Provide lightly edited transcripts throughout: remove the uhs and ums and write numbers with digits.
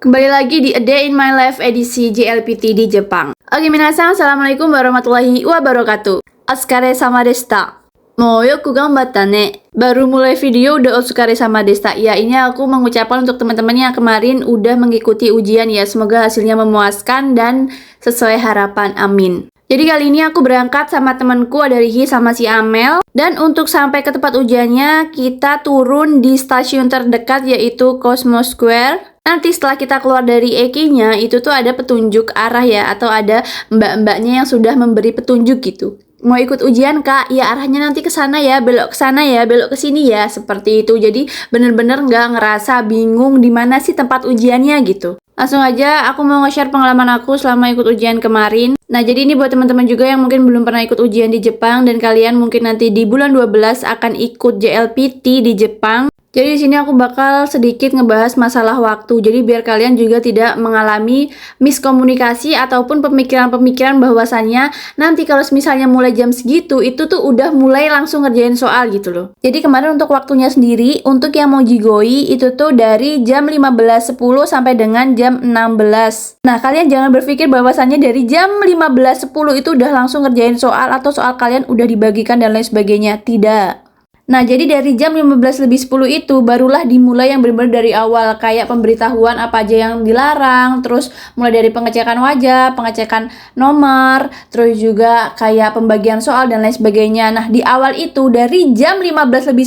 Kembali lagi di A Day in My Life edisi JLPT di Jepang. Oke, minasan, assalamualaikum warahmatullahi wabarakatuh. Otsukare sama deshita. Yoku ganbatta ne. Baru mulai video udah otsukare sama deshita. Ya, ini aku mengucapkan untuk teman-teman yang kemarin udah mengikuti ujian ya. Semoga hasilnya memuaskan dan sesuai harapan. Amin. Jadi kali ini aku berangkat sama temanku, ada Rihi sama si Amel. Dan untuk sampai ke tempat ujiannya, kita turun di stasiun terdekat yaitu Cosmo Square. Nanti setelah kita keluar dari Eki-nya, itu tuh ada petunjuk arah ya, atau ada mbak-mbaknya yang sudah memberi petunjuk gitu. Mau ikut ujian kak? Ya arahnya nanti ke sana ya, belok ke sana ya, belok ke sini ya, seperti itu. Jadi bener-bener nggak ngerasa bingung di mana sih tempat ujiannya gitu. Langsung aja aku mau nge-share pengalaman aku selama ikut ujian kemarin. Nah, jadi ini buat teman-teman juga yang mungkin belum pernah ikut ujian di Jepang dan kalian mungkin nanti di bulan 12 akan ikut JLPT di Jepang. Jadi di sini aku bakal sedikit ngebahas masalah waktu. Jadi biar kalian juga tidak mengalami miskomunikasi ataupun pemikiran-pemikiran bahwasannya nanti kalau misalnya mulai jam segitu itu tuh udah mulai langsung ngerjain soal gitu loh. Jadi kemarin untuk waktunya sendiri untuk yang mau jigoi itu tuh dari jam 15.10 sampai dengan jam 16. Nah, kalian jangan berpikir bahwasannya dari jam 15.10 itu udah langsung ngerjain soal atau soal kalian udah dibagikan dan lain sebagainya. Tidak. Nah, jadi dari jam 15.10 itu barulah dimulai yang benar-benar dari awal, kayak pemberitahuan apa aja yang dilarang, terus mulai dari pengecekan wajah, pengecekan nomor, terus juga kayak pembagian soal dan lain sebagainya. Nah, di awal itu dari jam 15.10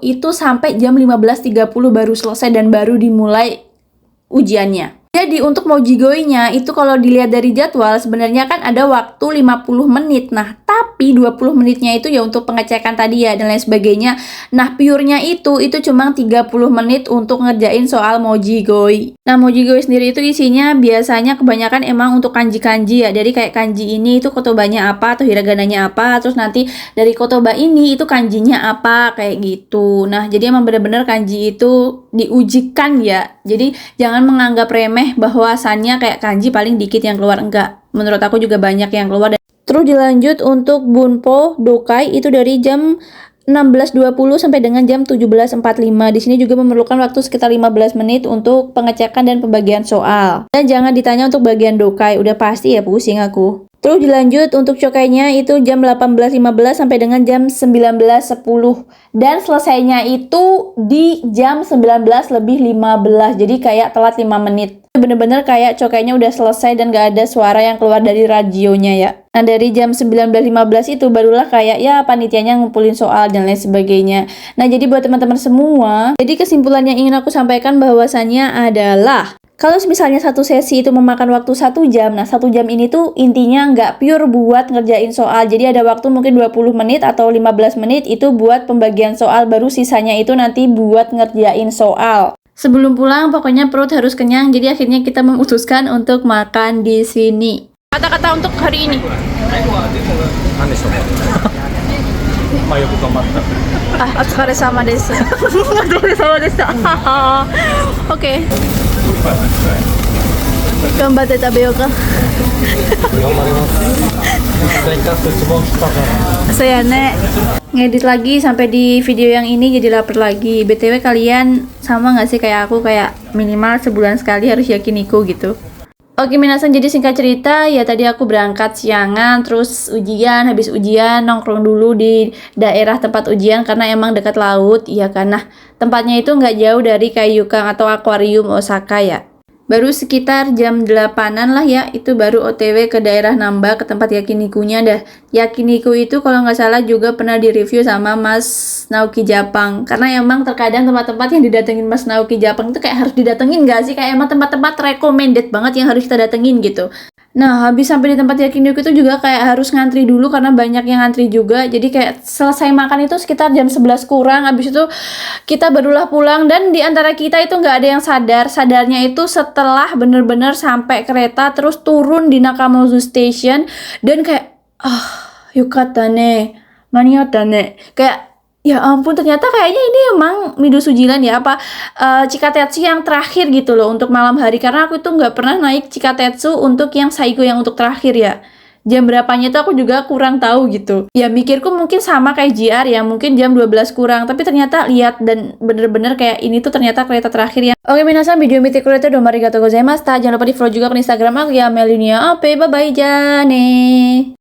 itu sampai jam 15.30 baru selesai dan baru dimulai ujiannya. Jadi untuk mau jigoinya itu kalau dilihat dari jadwal sebenarnya kan ada waktu 50 menit. Nah, tapi 20 menitnya itu ya untuk pengecekan tadi ya dan lain sebagainya. Nah, pure-nya itu cuma 30 menit untuk ngerjain soal mojigoi. Nah, mojigoi sendiri itu isinya biasanya kebanyakan emang untuk kanji-kanji ya. Jadi kayak kanji ini itu kotobanya apa atau hiragananya apa, terus nanti dari kotoba ini itu kanjinya apa kayak gitu. Nah, jadi emang bener-bener kanji itu diujikan ya. Jadi jangan menganggap remeh bahwasannya kayak kanji paling dikit yang keluar, enggak. Menurut aku juga banyak yang keluar. Terus dilanjut untuk bunpo dokai itu dari jam 16.20 sampai dengan jam 17.45. Di sini juga memerlukan waktu sekitar 15 menit untuk pengecekan dan pembagian soal. Dan jangan ditanya untuk bagian dokai, udah pasti ya pusing aku. Terus dilanjut untuk cokainya itu jam 18.15 sampai dengan jam 19.10. Dan selesainya itu di jam 19:15. Jadi kayak telat 5 menit. Bener-bener kayak cokainya udah selesai dan gak ada suara yang keluar dari radionya ya. Nah, dari jam 19.15 itu barulah kayak ya panitianya ngumpulin soal dan lain sebagainya. Nah, jadi buat teman-teman semua, jadi kesimpulan yang ingin aku sampaikan bahwasannya adalah kalau misalnya satu sesi itu memakan waktu 1 jam, nah 1 jam ini tuh intinya nggak pure buat ngerjain soal. Jadi ada waktu mungkin 20 menit atau 15 menit itu buat pembagian soal, baru sisanya itu nanti buat ngerjain soal. Sebelum pulang pokoknya perut harus kenyang, jadi akhirnya kita memutuskan untuk makan di sini. Kata-kata untuk hari ini. Otsukare sama desu. Otsukare sama desu. Oke. Ganbatte tabeyo ka. Saya ngedit lagi sampai di video yang ini jadi lapar lagi. BTW kalian sama nggak sih kayak aku, kayak minimal sebulan sekali harus yakiniku gitu? Oke minasan, jadi singkat cerita ya tadi aku berangkat siangan, terus ujian, habis ujian nongkrong dulu di daerah tempat ujian karena emang dekat laut ya, karena tempatnya itu nggak jauh dari Kaiyukan atau akuarium Osaka ya. Baru sekitar jam 8-an lah ya, itu baru OTW ke daerah Namba, ke tempat yakinikunya dah. Yakiniku itu kalau nggak salah juga pernah direview sama Mas Naoki Jepang. Karena emang terkadang tempat-tempat yang didatengin Mas Naoki Jepang itu kayak harus didatengin nggak sih? Kayak emang tempat-tempat recommended banget yang harus kita datengin gitu. Nah, habis sampai di tempat yakiniku itu juga kayak harus ngantri dulu karena banyak yang ngantri juga. Jadi kayak selesai makan itu sekitar jam 11 kurang. Habis itu kita barulah pulang dan di antara kita itu nggak ada yang sadar. Sadarnya itu setelah bener-bener sampai kereta terus turun di Nakamozu Station dan kayak yukata ne, maniatta ne. Kayak ya ampun, ternyata kayaknya ini emang Midosu Jilan ya, apa Chikatetsu yang terakhir gitu loh untuk malam hari. Karena aku tuh nggak pernah naik Chikatetsu untuk yang Saigo yang untuk terakhir ya. jam berapanya tuh aku juga kurang tahu gitu. Ya mikirku mungkin sama kayak JR ya, mungkin jam 12 kurang, tapi ternyata lihat dan bener-bener kayak ini tuh ternyata kereta terakhir ya. Oke, minasan video miti kurete domo arigatou gozaimashita. Jangan lupa di follow juga akun Instagram aku ya, Melinia Ape. Bye bye, Jane.